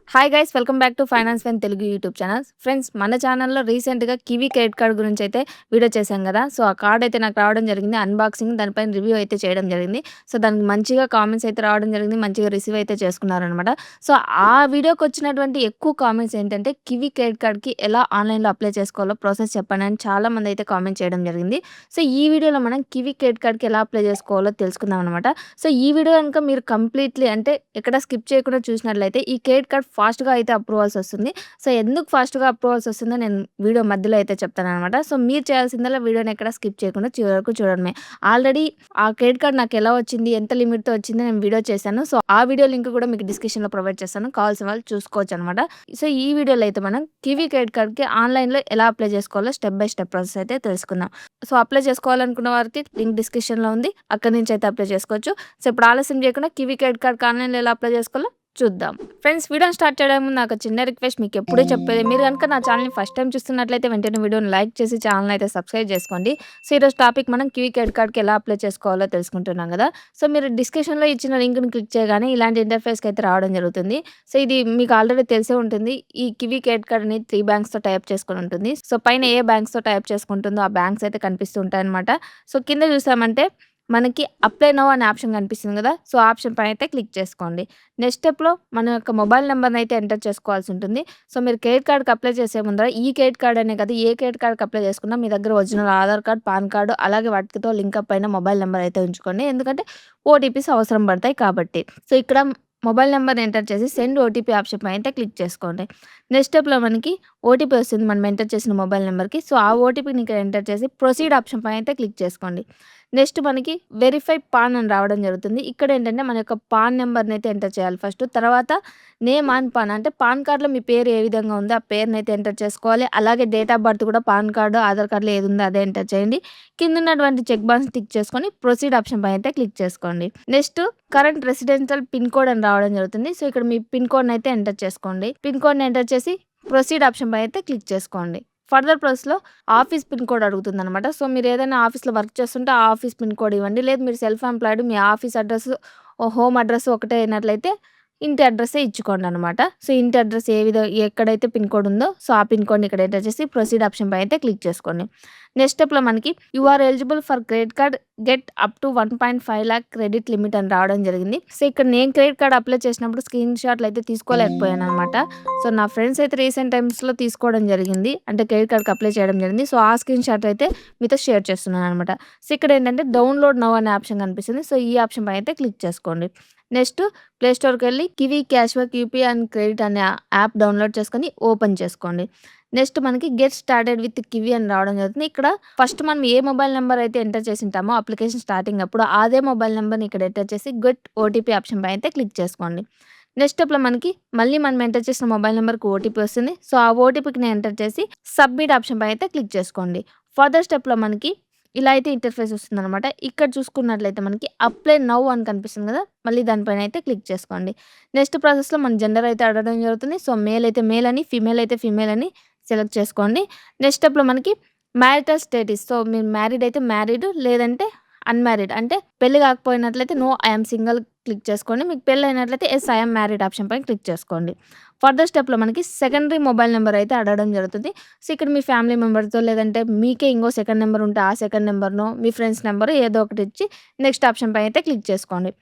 Hi guys welcome back to finance fen Telugu YouTube channel. Friends, మన ఛానల్లో రీసెంట్గా kiwi credit card గురించి అయితే వీడియో చేశాం కదా. సో ఆ కార్డ్ అయితే నాకు రావడం జరిగింది, అన్బాక్సింగ్ దానిపైన రివ్యూ అయితే చేయడం జరిగింది. సో దానికి మంచిగా కామెంట్స్ అయితే రావడం జరిగింది, మంచిగా రిసీవ్ అయితే చేసుకున్నారనమాట. సో ఆ వీడియోకి వచ్చినటువంటి ఎక్కువ కామెంట్స్ ఏంటంటే కివీ క్రెడిట్ కార్డ్కి ఎలా ఆన్లైన్లో అప్లై చేసుకోవాలో ప్రాసెస్ చెప్పండి అని చాలా మంది అయితే కామెంట్ చేయడం జరిగింది. సో ఈ వీడియోలో మనం కివీ క్రెడిట్ కార్డ్కి ఎలా అప్లై చేసుకోవాలో తెలుసుకుందాం అనమాట. సో ఈ వీడియో కనుక మీరు కంప్లీట్లీ అంటే ఎక్కడ స్కిప్ చేయకుండా చూసినట్లయితే ఈ క్రెడిట్ కార్డ్ ఫాస్ట్‌గా అయితే అప్రూవల్స్ వస్తుంది. సో ఎందుకు ఫాస్ట్‌గా అప్రూవల్స్ వస్తుందో నేను వీడియో మధ్యలో అయితే చెప్తాననమాట. సో మీరు చేయాల్సిందల్లా వీడియోని ఎక్కడ స్కిప్ చేయకుండా చివరి వరకు చూడడమే. ఆల్రెడీ ఆ క్రెడిట్ కార్డ్ నాకెలా వచ్చింది, ఎంత లిమిట్‌తో వచ్చింది నేను వీడియో చేశాను. సో ఆ వీడియో లింక్ కూడా మీకు డిస్క్రిప్షన్‌లో ప్రొవైడ్ చేస్తాను. కావాల్సిన వాళ్ళు చూసుకోవచ్చనమాట. సో ఈ వీడియోలో అయితే మనం కివీ క్రెడిట్ కార్డ్‌కి ఆన్‌లైన్‌లో ఎలా అప్లై చేసుకోవాలో స్టెప్ బై స్టెప్ ప్రాసెస్ అయితే తెలుసుకుందాం. సో అప్లై చేసుకోవాలనుకున్న వారికి లింక్ డిస్క్రిప్షన్‌లో ఉంది. అక్కడి నుంచి అయితే అప్లై చేసుకోవచ్చు. సో ఇప్పుడు ఆలస్యం చేయకుండా కివీ క్రెడిట్ కార్డ్‌కి ఆన్‌లైన్‌లో ఎలా అప్లై చేసుకోవాలో చూద్దాం. ఫ్రెండ్స్, వీడియోని స్టార్ట్ చేయడానికి ముందు నాకు చిన్న రిక్వెస్ట్, మీకు ఎప్పుడూ చెప్పేది, మీరు గనుక నా ఛానల్‌ని ఫస్ట్ టైమ్ చూస్తున్నట్లయితే వెంటనే వీడియోని లైక్ చేసి ఛానల్‌ని అయితే సబ్స్క్రైబ్ చేసుకోండి. సో ఈరోజు టాపిక్ మనం కివీ క్రెడిట్ కార్డ్‌కి ఎలా అప్లై చేసుకోవాలో తెలుసుకుంటున్నాం కదా. సో మీరు డిస్క్రిప్షన్‌లో ఇచ్చిన లింక్‌ని క్లిక్ చేయగానే ఇలాంటి ఇంటర్ఫేస్‌కి అయితే రావడం జరుగుతుంది. సో ఇది మీకు ఆల్రెడీ తెలిసే ఉంటుంది. ఈ కివీ క్రెడిట్ కార్డ్ అనేది 3 బ్యాంక్స్‌తో టైప్ చేసుకొని ఉంటుంది. సో పైన ఏ బ్యాంక్స్‌తో టైప్ చేసుకుంటుందో ఆ బ్యాంక్స్ అయితే కనిపిస్తూ ఉంటాయన్నమాట. సో కింద చూసామంటే మనకి అప్లై నౌ అనే ఆప్షన్ కనిపిస్తుంది కదా. సో ఆ ఆప్షన్ పైన అయితే క్లిక్ చేసుకోండి. నెక్స్ట్ స్టెప్‌లో మన యొక్క మొబైల్ నంబర్‌ని అయితే ఎంటర్ చేసుకోవాల్సి ఉంటుంది. సో మీరు క్రెడిట్ కార్డ్‌కి అప్లై చేసే ముందర ఈ క్రెడిట్ కార్డ్ అనే కాదు, ఏ క్రెడిట్ కార్డ్‌కి అప్లై చేసుకున్నా మీ దగ్గర original Aadhaar card, pan card అలాగే వాటితో లింకప్ అయిన మొబైల్ నంబర్ అయితే ఉంచుకోండి. ఎందుకంటే ఓటీపీస్ అవసరం పడతాయి కాబట్టి. సో ఇక్కడ మొబైల్ నంబర్‌ని ఎంటర్ చేసి సెండ్ ఓటీపీ ఆప్షన్ పైన అయితే క్లిక్ చేసుకోండి. నెక్స్ట్ స్టెప్‌లో మనకి ఓటీపీ వస్తుంది మనం ఎంటర్ చేసిన మొబైల్ నంబర్‌కి. సో ఆ ఓటీపీని ఇక్కడ ఎంటర్ చేసి ప్రొసీడ్ ఆప్షన్ పైన అయితే క్లిక్ చేసుకోండి. నెక్స్ట్ మనకి వెరిఫై పాన్ అని రావడం జరుగుతుంది. ఇక్కడేంటంటే మన యొక్క పాన్ నంబర్‌నైతే ఎంటర్ చేయాలి ఫస్ట్. తర్వాత నేమ్ ఆన్ పాన్ అంటే పాన్ కార్డ్‌లో మీ పేరు ఏ విధంగా ఉందో ఆ పేరునైతే ఎంటర్ చేసుకోవాలి. అలాగే డేట్ ఆఫ్ బర్త్ కూడా పాన్ కార్డ్, ఆధార్ కార్డ్‌లో ఏది ఉందో అదే ఎంటర్ చేయండి. కిందున్నటువంటి చెక్ బాక్స్ టిక్ చేసుకొని ప్రొసీడ్ ఆప్షన్ పైన అయితే క్లిక్ చేసుకోండి. Next current residential pin code అని రావడం జరుగుతుంది. సో ఇక్కడ మీ పిన్ కోడ్‌నైతే ఎంటర్ చేసుకోండి. పిన్ కోడ్‌ని ఎంటర్ చేసి ప్రొసీడ్ ఆప్షన్ పైన అయితే క్లిక్ చేసుకోండి. ఫర్దర్ ప్రాసెస్‌లో ఆఫీస్ పిన్ కోడ్ అడుగుతుందనమాట. సో మీరు ఏదైనా ఆఫీస్‌లో వర్క్ చేస్తుంటే ఆ ఆఫీస్ పిన్ కోడ్ ఇవ్వండి. లేదు మీరు సెల్ఫ్ ఎంప్లాయిడ్, మీ ఆఫీస్ అడ్రెస్, హోమ్ అడ్రెస్ ఒకటే అయినట్లయితే ఇంటి అడ్రెస్సే ఇచ్చుకోండనమాట. సో ఇంటి అడ్రెస్ ఎక్కడైతే పిన్ కోడ్ ఉందో సో ఆ పిన్ కోడ్‌ని ఇక్కడ ఎంటర్ చేసి ప్రొసీడ్ ఆప్షన్ పైన అయితే క్లిక్ చేసుకోండి. నెక్స్ట్ స్టెప్‌లో మనకి you are eligible for credit card get up to 1.5 lakh credit limit అని రావడం జరిగింది. సో ఇక్కడ నేను క్రెడిట్ కార్డ్ అప్లై చేసినప్పుడు స్క్రీన్ షాట్లు అయితే తీసుకోలేకపోయాననమాట. సో నా ఫ్రెండ్స్ అయితే రీసెంట్ టైమ్స్‌లో తీసుకోవడం జరిగింది. అంటే క్రెడిట్ కార్డ్‌కి అప్లై చేయడం జరిగింది. సో ఆ స్క్రీన్ షాట్ అయితే మీతో షేర్ చేస్తున్నాననమాట. సో ఇక్కడ ఏంటంటే డౌన్‌లోడ్ నౌ అనే ఆప్షన్ కనిపిస్తుంది. సో ఈ ఆప్షన్ పైన అయితే క్లిక్ చేసుకోండి. నెక్స్ట్ ప్లే స్టోర్‌కెళ్ళి Kiwi cashback UPI and credit అనే యాప్ డౌన్‌లోడ్ చేసుకొని ఓపెన్ చేసుకోండి. నెక్స్ట్ మనకి గెట్ స్టార్టెడ్ విత్ కివీ అని రావడం జరుగుతుంది. ఇక్కడ ఫస్ట్ మనం ఏ మొబైల్ నంబర్ అయితే ఎంటర్ చేసుంటామో అప్లికేషన్ స్టార్టింగ్ అప్పుడు అదే మొబైల్ నంబర్‌ని ఇక్కడ ఎంటర్ చేసి గెట్ ఓటీపీ ఆప్షన్ పైన అయితే క్లిక్ చేసుకోండి. నెక్స్ట్ స్టెప్‌లో మనకి మళ్ళీ మనం ఎంటర్ చేసిన మొబైల్ నంబర్‌కి ఓటీపీ వస్తుంది. సో ఆ ఓటీపీని ఎంటర్ చేసి సబ్మిట్ ఆప్షన్ పైన అయితే క్లిక్ చేసుకోండి. ఫర్దర్ స్టెప్‌లో మనకి ఇలా అయితే ఇంటర్ఫేస్ వస్తుందనమాట. ఇక్కడ చూసుకున్నట్లయితే మనకి అప్లై నౌ అని కనిపిస్తుంది కదా. మళ్ళీ దానిపైన అయితే క్లిక్ చేసుకోండి. నెక్స్ట్ ప్రాసెస్‌లో మన జెండర్ అయితే అడగడం జరుగుతుంది. సో మేల్ అయితే మేల్ అని, ఫీమేల్ అయితే ఫీమేల్ అని సెలెక్ట్ చేసుకోండి. నెక్స్ట్ స్టెప్‌లో మనకి మ్యారిటల్ స్టేటస్. సో మీరు మ్యారీడ్ అయితే మ్యారీడ్, లేదంటే అన్‌మ్యారీడ్ అంటే పెళ్లి కాకపోయినట్లయితే no I am single click చేసుకోండి. మీకు పెళ్లయినట్లయితే yes I am married option పైన క్లిక్ చేసుకోండి. ఫర్దర్ స్టెప్‌లో మనకి సెకండరీ మొబైల్ నంబర్ అయితే అడగడం జరుగుతుంది. సో ఇక్కడ మీ ఫ్యామిలీ మెంబర్‌తో లేదంటే మీకే ఇంకో సెకండ్ నంబర్ ఉంటే ఆ సెకండ్ నంబర్‌నో, మీ ఫ్రెండ్స్ నంబర్ ఏదో ఒకటి ఇచ్చి నెక్స్ట్ ఆప్షన్ పైన అయితే క్లిక్ చేసుకోండి.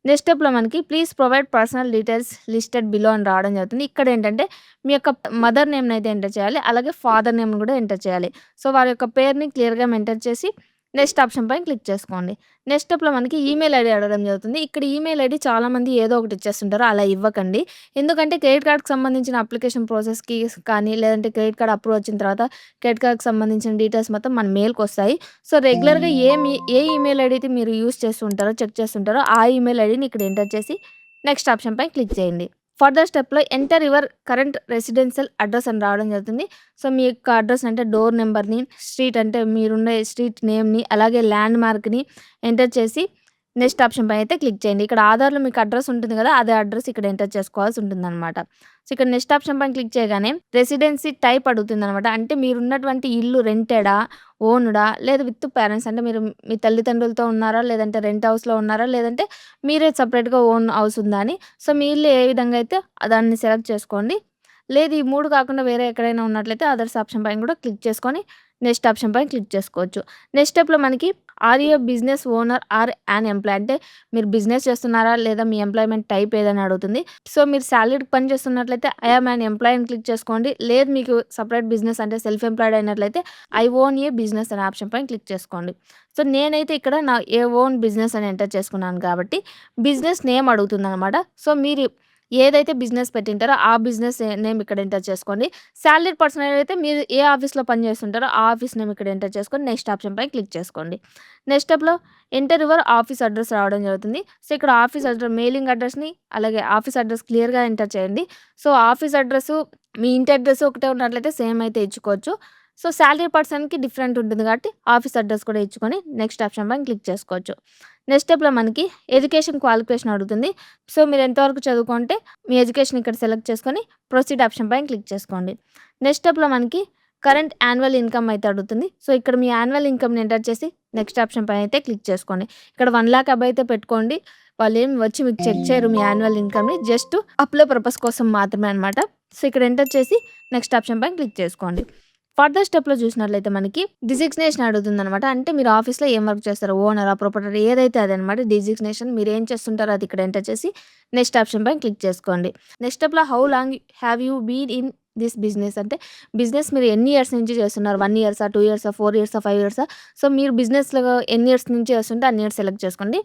నెక్స్ట్ స్టెప్‌లో మనకి please provide personal details listed below అని రావడం జరుగుతుంది. ఇక్కడేంటంటే మీ యొక్క మదర్ నేమ్‌నైతే ఎంటర్ చేయాలి. అలాగే ఫాదర్ నేమ్‌ని కూడా ఎంటర్ చేయాలి. సో వారి యొక్క పేరుని క్లియర్‌గా మెన్షన్ చేసి నెక్స్ట్ ఆప్షన్ పైన క్లిక్ చేసుకోండి. నెక్స్ట్ స్టెప్‌లో మనకి ఈమెయిల్ ఐడీ అడగడం జరుగుతుంది. ఇక్కడ ఈమెయిల్ ఐడీ చాలామంది ఏదో ఒకటి ఇచ్చేస్తుంటారు. అలా ఇవ్వకండి. ఎందుకంటే క్రెడిట్ కార్డ్‌కి సంబంధించిన అప్లికేషన్ ప్రాసెస్‌కి కానీ, లేదంటే క్రెడిట్ కార్డ్ అప్రూవ్ వచ్చిన తర్వాత క్రెడిట్ కార్డ్‌కి సంబంధించిన డీటెయిల్స్ మొత్తం మన మెయిల్‌కొస్తాయి. సో రెగ్యులర్‌గా ఏ ఈమెయిల్ ఐడీ అయితే మీరు యూజ్ చేస్తుంటారో, చెక్ చేస్తుంటారో ఆ ఈమెయిల్ ఐడీని ఇక్కడ ఎంటర్ చేసి నెక్స్ట్ ఆప్షన్ పైన క్లిక్ చేయండి. ఫర్దర్ స్టెప్‌లో enter your current residential address అని రావడం జరుగుతుంది. సో మీ యొక్క అడ్రెస్ అంటే డోర్ నంబర్‌ని, స్ట్రీట్ అంటే మీరుండే స్ట్రీట్ నేమ్‌ని, అలాగే ల్యాండ్ మార్క్‌ని ఎంటర్ చేసి నెక్స్ట్ ఆప్షన్ పైన అయితే క్లిక్ చేయండి. ఇక్కడ ఆధార్‌లో మీకు అడ్రెస్ ఉంటుంది కదా! అదే అడ్రెస్ ఇక్కడ ఎంటర్ చేసుకోవాల్సి ఉంటుందనమాట. సో, ఇక్కడ నెక్స్ట్ ఆప్షన్ పైన క్లిక్ చేయగానే రెసిడెన్సీ టైప్ అడుగుతుందనమాట. అంటే మీరున్నటువంటి ఇల్లు రెంటెడా? ఓన్‌డా? లేదా విత్ పేరెంట్స్ అంటే మీరు మీ తల్లిదండ్రులతో ఉన్నారా? లేదంటే రెంట్ హౌస్‌లో ఉన్నారా? లేదంటే మీరే సెపరేట్‌గా ఓన్ హౌస్ ఉందా అని. సో, మీ ఇల్లు ఏ విధంగా అయితే దాన్ని సెలెక్ట్ చేసుకోండి. లేదు ఈ 3 కాకుండా వేరే ఎక్కడైనా ఉన్నట్లయితే అదర్స్ ఆప్షన్ పైన కూడా క్లిక్ చేసుకొని నెక్స్ట్ ఆప్షన్ పైన క్లిక్ చేసుకోవచ్చు. నెక్స్ట్ స్టెప్‌లో మనకి are you a business owner or an employee అంటే మీరు బిజినెస్ చేస్తున్నారా? లేదా మీ ఎంప్లాయ్‌మెంట్ టైప్ ఏదని అడుగుతుంది. సో, మీరు సాలరీకి పని చేస్తున్నట్లయితే ఐ యామ్ యాన్ ఎంప్లాయీ అని క్లిక్ చేసుకోండి. లేదు మీకు సెపరేట్ బిజినెస్ అంటే సెల్ఫ్ ఎంప్లాయిడ్ అయినట్లయితే ఐ ఓన్ ఏ బిజినెస్ అనే ఆప్షన్ పైన క్లిక్ చేసుకోండి. సో, నేనైతే ఇక్కడ నా ఏ ఓన్ బిజినెస్ అని ఎంటర్ చేసుకున్నాను కాబట్టి బిజినెస్ నేమ్ అడుగుతుందనమాట. సో, మీరు ఏదైతే బిజినెస్ పెట్టింటారో ఆ బిజినెస్ నేమ్ ఇక్కడ ఎంటర్ చేసుకోండి. సాలరీడ్ పర్సన్ అయితే మీరు ఏ ఆఫీస్‌లో పని చేస్తుంటారో ఆ ఆఫీస్ నేమ్ ఇక్కడ ఎంటర్ చేసుకొని నెక్స్ట్ ఆప్షన్ పైన క్లిక్ చేసుకోండి. నెక్స్ట్ స్టెప్‌లో ఎంటర్ యువర్ ఆఫీస్ అడ్రెస్ రావడం జరుగుతుంది. సో, ఇక్కడ ఆఫీస్ అడ్రెస్ మెయిలింగ్ అడ్రెస్‌ని అలాగే ఆఫీస్ అడ్రెస్ క్లియర్‌గా ఎంటర్ చేయండి. సో, ఆఫీస్ అడ్రెస్సు మీ ఇంటి అడ్రెస్ ఒకటే ఉన్నట్లయితే సేమ్ అయితే ఇచ్చుకోవచ్చు. సో, సాలరీ పర్సన్‌కి డిఫరెంట్ ఉంటుంది కాబట్టి ఆఫీస్ అడ్రెస్ కూడా ఇచ్చుకొని నెక్స్ట్ ఆప్షన్ పైన క్లిక్ చేసుకోవచ్చు. నెక్స్ట్ స్టెప్‌లో మనకి ఎడ్యుకేషన్ క్వాలిఫికేషన్ అడుగుతుంది. సో, మీరు ఎంతవరకు చదువుకుంటే మీ ఎడ్యుకేషన్ ఇక్కడ సెలెక్ట్ చేసుకొని ప్రొసీడ్ ఆప్షన్ పైన క్లిక్ చేసుకోండి. నెక్స్ట్ స్టెప్‌లో మనకి కరెంట్ యాన్యువల్ ఇన్‌కమ్ అయితే అడుగుతుంది. సో, ఇక్కడ మీ యాన్యువల్ ఇన్‌కమ్‌ని ఎంటర్ చేసి నెక్స్ట్ ఆప్షన్ పైన అయితే క్లిక్ చేసుకోండి. ఇక్కడ 1,00,000 అబోవ్ అయితే పెట్టుకోండి. వాళ్ళేమి వచ్చి మీకు చెక్ చేయరు మీ యాన్యువల్ ఇన్‌కమ్‌ని. జస్ట్ అప్లై పర్పస్ కోసం మాత్రమే అనమాట. సో, ఇక్కడ ఎంటర్ చేసి నెక్స్ట్ ఆప్షన్ పైన క్లిక్ చేసుకోండి. ఫర్దర్ స్టెప్‌లో చూసినట్లయితే మనకి డిజిగ్నేషన్ అడుగుతుందనమాట. అంటే మీరు ఆఫీస్‌లో ఏం వర్క్ చేస్తారో ఓనరా? ప్రొప్రైటరా? ఏదైతే అదనమాట డిజిగ్నేషన్. మీరేం చేస్తుంటారో అది ఇక్కడ ఎంటర్ చేసి నెక్స్ట్ ఆప్షన్ పైన క్లిక్ చేసుకోండి. నెక్స్ట్ స్టెప్‌లో how long have you been in this business అంటే బిజినెస్ మీరు ఎన్ని ఇయర్స్ నుంచి చేస్తున్నారు? 1 ఇయర్సా? 2 ఇయర్సా? 4 ఇయర్సా? 5 ఇయర్సా? సో, మీరు బిజినెస్‌లో ఎన్ని ఇయర్స్ నుంచి చేస్తుంటే అన్ని ఇయర్స్ సెలెక్ట్ చేసుకోండి.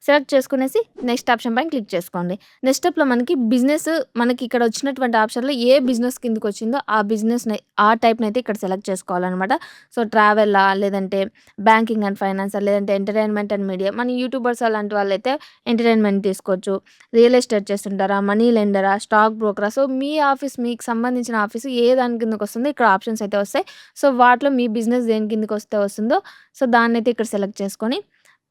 సెలెక్ట్ చేసుకునేసి నెక్స్ట్ ఆప్షన్ పైన క్లిక్ చేసుకోండి. నెక్స్ట్ స్టెప్‌లో మనకి బిజినెస్ మనకి ఇక్కడ వచ్చినటువంటి ఆప్షన్‌లో ఏ బిజినెస్ కిందకొచ్చిందో ఆ బిజినెస్‌ని ఆ టైప్‌నైతే ఇక్కడ సెలెక్ట్ చేసుకోవాలనమాట. సో, ట్రావెలా? లేదంటే బ్యాంకింగ్ అండ్ ఫైనాన్సా? లేదంటే ఎంటర్‌టైన్‌మెంట్ అండ్ మీడియా. మన యూట్యూబర్స్ అలాంటి వాళ్ళైతే ఎంటర్‌టైన్‌మెంట్ తీసుకోవచ్చు. రియల్ ఎస్టేట్ చేస్తుంటారా? మనీ లెండరా? స్టాక్ బ్రోకరా? సో, మీ ఆఫీస్ మీకు సంబంధించిన ఆఫీస్ ఏ దాని కిందకొస్తుందో ఇక్కడ ఆప్షన్స్ అయితే వస్తాయి. సో, వాటిలో మీ బిజినెస్ దేని కిందకొస్తే వస్తుందో సో, దాన్నైతే ఇక్కడ సెలెక్ట్ చేసుకొని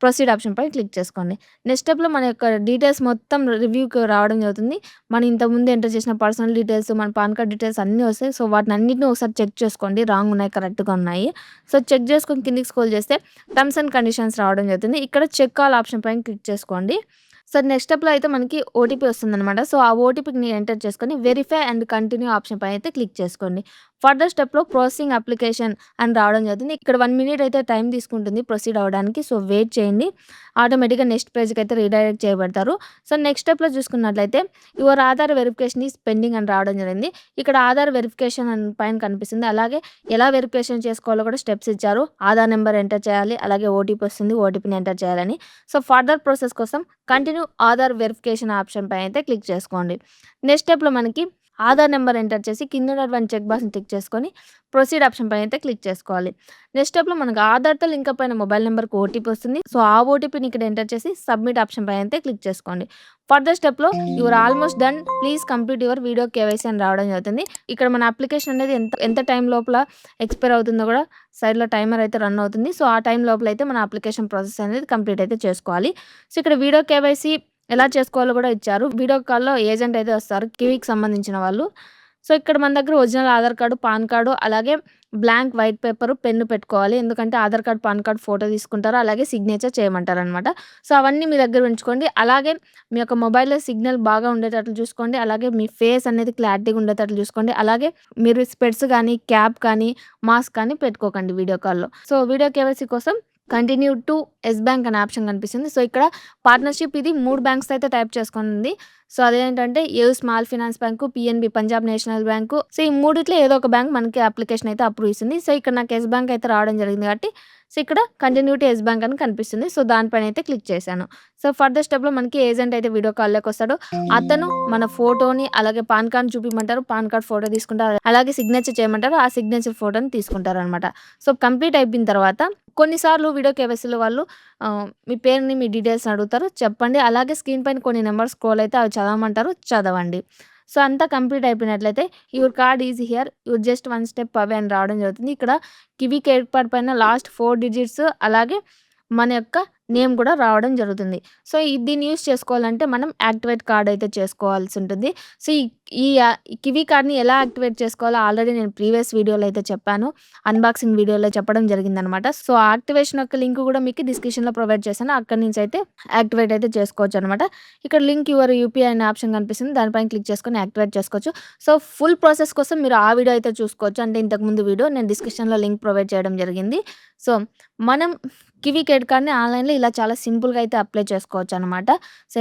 ప్రొసీడ్ ఆప్షన్ పైన క్లిక్ చేసుకోండి. నెక్స్ట్ స్టెప్‌లో మన యొక్క డీటెయిల్స్ మొత్తం రివ్యూకి రావడం జరుగుతుంది. మనం ఇంతకుముందు ఎంటర్ చేసిన పర్సనల్ డీటెయిల్స్, మన పాన్ కార్డ్ డీటెయిల్స్ అన్నీ వస్తాయి. సో, వాటినన్నిటిని ఒకసారి చెక్ చేసుకోండి. రాంగ్ ఉన్నాయి, కరెక్ట్‌గా ఉన్నాయి. సో, చెక్ చేసుకొని కిందకి స్క్రోల్ చేస్తే టర్మ్స్ అండ్ కండిషన్స్ రావడం జరుగుతుంది. ఇక్కడ చెక్ ఆల్ ఆప్షన్ పైన క్లిక్ చేసుకోండి. సో, నెక్స్ట్ స్టెప్‌లో అయితే మనకి ఓటీపీ వస్తుందనమాట. సో, ఆ ఓటీపీని ఎంటర్ చేసుకొని వెరిఫై అండ్ కంటిన్యూ ఆప్షన్ పైన అయితే క్లిక్ చేసుకోండి. ఫర్దర్ స్టెప్‌లో ప్రాసెసింగ్ అప్లికేషన్ అని రావడం జరుగుతుంది. ఇక్కడ 1 మినిట్ అయితే టైం తీసుకుంటుంది ప్రొసీడ్ అవ్వడానికి. సో, వెయిట్ చేయండి. ఆటోమేటిక్‌గా నెక్స్ట్ పేజ్‌కి అయితే రీడైరెక్ట్ చేయబడతారు. సో, నెక్స్ట్ స్టెప్‌లో చూసుకున్నట్లయితే your Aadhaar verification is pending అని రావడం జరిగింది. ఇక్కడ ఆధార్ వెరిఫికేషన్ అని పైన కనిపిస్తుంది. అలాగే ఎలా వెరిఫికేషన్ చేసుకోవాలో కూడా స్టెప్స్ ఇచ్చారు. ఆధార్ నెంబర్ ఎంటర్ చేయాలి. అలాగే ఓటీపీ వస్తుంది. ఓటీపీని ఎంటర్ చేయాలని. సో, ఫర్దర్ ప్రాసెస్ కోసం కంటిన్యూ ఆధార్ వెరిఫికేషన్ ఆప్షన్ పైన అయితే క్లిక్ చేసుకోండి. నెక్స్ట్ స్టెప్‌లో మనకి ఆధార్ నెంబర్ ఎంటర్ చేసి కింద ఉన్నటువంటి చెక్ బాక్స్‌ని టిక్ చేసుకొని ప్రొసీడ్ ఆప్షన్ పైన అయితే క్లిక్ చేసుకోవాలి. నెక్స్ట్ స్టెప్‌లో మనకు ఆధార్‌తో లింకప్ అయిన మొబైల్ నెంబర్‌కి ఓటీపీ వస్తుంది. సో, ఆ ఓటీపీని ఇక్కడ ఎంటర్ చేసి సబ్మిట్ ఆప్షన్ పైన అయితే క్లిక్ చేసుకోండి. ఫర్దర్ స్టెప్‌లో you are almost done. Please complete your video KYC అని రావడం జరుగుతుంది. ఇక్కడ మన అప్లికేషన్ అనేది ఎంత ఎంత టైం లోపల ఎక్స్‌పైర్ అవుతుందో కూడా సైడ్‌లో టైమర్ అయితే రన్ అవుతుంది. సో, ఆ టైం లోపల అయితే మన అప్లికేషన్ ప్రాసెస్ అనేది కంప్లీట్ అయితే చేసుకోవాలి. సో, ఇక్కడ వీడియో కేవైసీ ఎలా చేసుకోవాలో కూడా ఇచ్చారు. వీడియో కాల్‌లో ఏజెంట్ అయితే వస్తారు. కివీకి సంబంధించిన వాళ్ళు. సో, ఇక్కడ మన దగ్గర original Aadhaar card, pan card అలాగే బ్లాంక్ వైట్ పేపరు, పెన్ను పెట్టుకోవాలి. ఎందుకంటే Aadhaar card, pan card photo తీసుకుంటారు. అలాగే సిగ్నేచర్ చేయమంటారనమాట. సో, అవన్నీ మీ దగ్గర ఉంచుకోండి. అలాగే మీ యొక్క మొబైల్‌లో సిగ్నల్ బాగా ఉండేటట్లు చూసుకోండి. అలాగే మీ ఫేస్ అనేది క్లారిటీగా ఉండేటట్లు చూసుకోండి. అలాగే మీరు స్పెట్స్ గానీ, క్యాప్ కానీ, మాస్క్ కానీ పెట్టుకోకండి వీడియో కాల్‌లో. సో, వీడియో కేవైసీ కోసం కంటిన్యూ టు యెస్ బ్యాంక్ అనే ఆప్షన్ కనిపిస్తుంది. సో, ఇక్కడ పార్ట్నర్‌షిప్ ఇది 3 బ్యాంక్స్‌తో అయితే టైప్ చేసుకోనుంది. సో, అదేంటంటే AU small finance bank, PNB Punjab national bank. So, ఈ మూడిట్లో ఏదో ఒక బ్యాంక్ మనకి అప్లికేషన్ అయితే అప్రూవ్ ఇస్తుంది. సో, ఇక్కడ నాకు యెస్ బ్యాంక్ అయితే రావడం జరిగింది కాబట్టి సో, ఇక్కడ కంటిన్యూ టు యెస్ బ్యాంక్ అని కనిపిస్తుంది. సో, దానిపైన అయితే క్లిక్ చేశాను. సో, ఫర్దర్ స్టెప్‌లో మనకి ఏజెంట్ అయితే వీడియో కాల్‌లోకి వస్తాడు. అతను మన ఫోటోని అలాగే పాన్ కార్డ్ చూపిమంటారు. పాన్ కార్డ్ ఫోటో తీసుకుంటారు. అలాగే సిగ్నేచర్ చేయమంటారు. ఆ సిగ్నేచర్ ఫోటోని తీసుకుంటారనమాట. సో, కంప్లీట్ అయిపోయిన తర్వాత కొన్నిసార్లు వీడియో కేవైసీలో వాళ్ళు మీ పేరుని, మీ డీటెయిల్స్‌ని అడుగుతారు. చెప్పండి. అలాగే స్క్రీన్ పైన కొన్ని నంబర్స్ స్క్రోల్ అయితే అవి చదవమంటారు. చదవండి. సో, అంతా కంప్లీట్ అయిపోయినట్లయితే your card is here. Your just 1 step away అని రావడం జరుగుతుంది. ఇక్కడ కివీ క్రెడిట్ కార్డ్ పైన లాస్ట్ 4 డిజిట్స్ అలాగే మన యొక్క నేమ్ కూడా రావడం జరుగుతుంది. సో, దీన్ని యూజ్ చేసుకోవాలంటే మనం యాక్టివేట్ కార్డ్ అయితే చేసుకోవాల్సి ఉంటుంది. సో, ఈ కివీ కార్డ్‌ని ఎలా యాక్టివేట్ చేసుకోవాలో ఆల్రెడీ నేను ప్రీవియస్ వీడియోలో అయితే చెప్పాను. అన్బాక్సింగ్ వీడియోలో చెప్పడం జరిగిందనమాట. సో, యాక్టివేషన్ యొక్క లింక్ కూడా మీకు డిస్క్రిప్షన్‌లో ప్రొవైడ్ చేశాను. అక్కడి నుంచి అయితే యాక్టివేట్ అయితే చేసుకోవచ్చనమాట. ఇక్కడ లింక్ యువర్ యూపీఐ అనే ఆప్షన్ కనిపిస్తుంది. దానిపైన క్లిక్ చేసుకొని యాక్టివేట్ చేసుకోవచ్చు. సో, ఫుల్ ప్రాసెస్ కోసం మీరు ఆ వీడియో అయితే చూసుకోవచ్చు. అంటే ఇంతకుముందు వీడియో నేను డిస్క్రిప్షన్‌లో లింక్ ప్రొవైడ్ చేయడం జరిగింది. సో, మనం కివీ క్రెడిట్ కార్డ్‌ని ఆన్‌లైన్‌లో ఇలా చాలా సింపుల్‌గా అయితే అప్లై చేసుకోవచ్చనమాట. సో,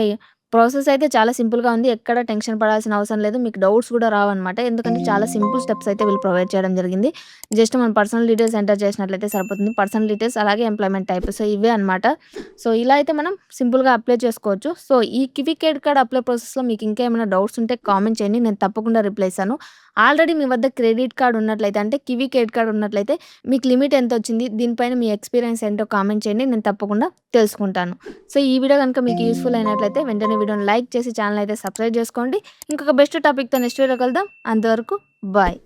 ప్రాసెస్ అయితే చాలా సింపుల్‌గా ఉంది. ఎక్కడ టెన్షన్ పడాల్సిన అవసరం లేదు. మీకు డౌట్స్ కూడా రావన్నమాట. ఎందుకంటే చాలా సింపుల్ స్టెప్స్ అయితే వీళ్ళు ప్రొవైడ్ చేయడం జరిగింది. జస్ట్ మన పర్సనల్ డీటెయిల్స్ ఎంటర్ చేసినట్లయితే సరిపోతుంది. పర్సనల్ డీటెయిల్స్ అలాగే ఎంప్లాయ్‌మెంట్ టైప్. సో, ఇవే అనమాట. సో, ఇలా అయితే మనం సింపుల్‌గా అప్లై చేసుకోవచ్చు. సో, ఈ కివీ క్రెడిట్ కార్డ్ అప్లై ప్రాసెస్‌లో మీకు ఇంకా ఏమైనా డౌట్స్ ఉంటే కామెంట్ చేయండి. నేను తప్పకుండా రిప్లై ఇస్తాను. ఆల్రెడీ మీ వద్ద క్రెడిట్ కార్డ్ ఉన్నట్లయితే అంటే కివీ క్రెడిట్ కార్డ్ ఉన్నట్లయితే మీకు లిమిట్ ఎంతొచ్చింది? దీనిపైన మీ ఎక్స్‌పీరియన్స్ ఏంటో కామెంట్ చేయండి. నేను తప్పకుండా తెలుసుకుంటాను. సో, ఈ వీడియో గనుక మీకు యూజ్‌ఫుల్ అయినట్లయితే వెంటనే వీడియోని లైక్ చేసి ఛానెల్ అయితే సబ్స్క్రైబ్ చేసుకోండి. ఇంకొక బెస్ట్ టాపిక్‌తో నెక్స్ట్ వీడియోలో కలుద్దాం. అంతవరకు బాయ్.